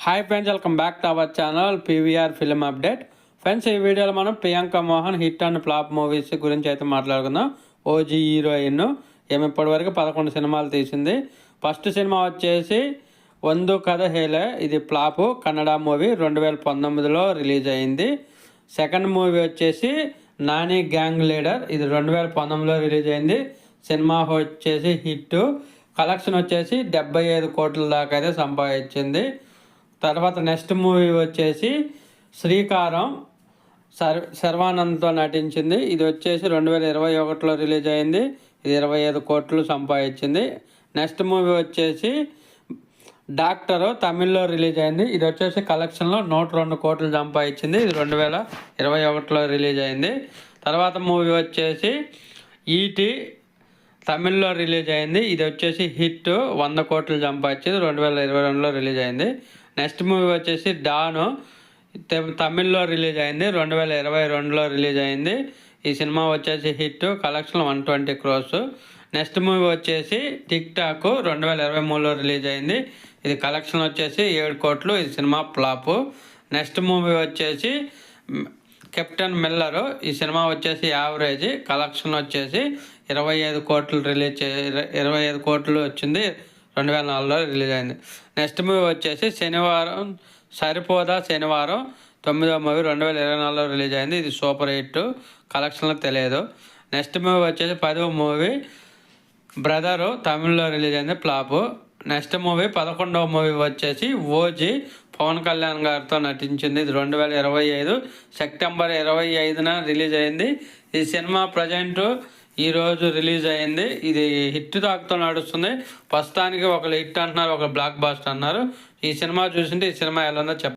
Hi friends, welcome back to our channel PVR film update. Friends, ఈ వీడియోలో మనం Priyanka Mohan hit and flop movies గురించి అయితే మాట్లాడుకుందాం. ఓజీ హీరోయిన్ ఏమి ఇప్పటివరకు 11 సినిమాలు తీసింది. ఫస్ట్ సినిమా వచ్చేసి వందు కథ హేలే, ఇది ఫ్లాప్ కన్నడ మూవీ 2019లో రిలీజ్ అయింది. సెకండ్ మూవీ వచ్చేసి నాని గ్యాంగ్ లీడర్, ఇది 2019లో రిలీజ్ అయింది. సినిమా వచ్చేసి హిట్, కలెక్షన్ వచ్చేసి 75 కోట్ల దాకా అయితే సంపాదించింది. తర్వాత నెక్స్ట్ మూవీ వచ్చేసి శ్రీకారం, శర్వానంద్తో నటించింది. ఇది వచ్చేసి 2021లో రిలీజ్ అయింది. ఇది 25 కోట్లు సంపాదించింది. నెక్స్ట్ మూవీ వచ్చేసి డాక్టరు, తమిళ్లో రిలీజ్ అయింది. ఇది వచ్చేసి కలెక్షన్లో 102 కోట్లు సంపాదించింది. ఇది 2021లో రిలీజ్ అయింది. తర్వాత మూవీ వచ్చేసి ఈటీ, తమిళ్లో రిలీజ్ అయింది. ఇది వచ్చేసి హిట్ 100 కోట్లు సంపాదించింది. 2022లో రిలీజ్ అయింది. నెక్స్ట్ మూవీ వచ్చేసి డాను, తమిళ్లో రిలీజ్ అయింది. 2022లో రిలీజ్ అయింది. ఈ సినిమా వచ్చేసి hit, collection 120 crores. Next movie వచ్చేసి టిక్ టాక్ 2023లో రిలీజ్ అయింది. ఇది కలెక్షన్ వచ్చేసి 7 కోట్లు. ఇది సినిమా ఫ్లాప్. నెక్స్ట్ మూవీ వచ్చేసి కెప్టెన్ మిల్లరు, ఈ సినిమా వచ్చేసి యావరేజ్, కలెక్షన్ వచ్చేసి 25 కోట్లు 25 కోట్లు వచ్చింది. 2004లో రిలీజ్ అయింది. నెక్స్ట్ మూవీ వచ్చేసి శనివారం సరిపోదా శనివారం, 9వ మూవీ 2024లో రిలీజ్ అయింది. ఇది సూపర్ హిట్, కలెక్షన్లో తెలియదు. నెక్స్ట్ మూవీ వచ్చేసి 10వ మూవీ బ్రదరు, తమిళ్లో రిలీజ్ అయింది, ఫ్లాప్. నెక్స్ట్ మూవీ 11వ మూవీ వచ్చేసి ఓజీ, పవన్ కళ్యాణ్ గారితో నటించింది. ఇది 2025 సెప్టెంబర్ 25న రిలీజ్ అయింది. ఈ సినిమా ప్రజెంట్ ఈరోజు రిలీజ్ అయింది. ఇది హిట్ తాకుతో నడుస్తుంది. ప్రస్తుతానికి ఒకళ్ళు హిట్ అంటున్నారు, ఒకళ్ళు బ్లాక్ బాస్టర్ అన్నారు. ఈ సినిమా చూసింటే ఈ సినిమా ఎలా ఉందో చెప్పండి.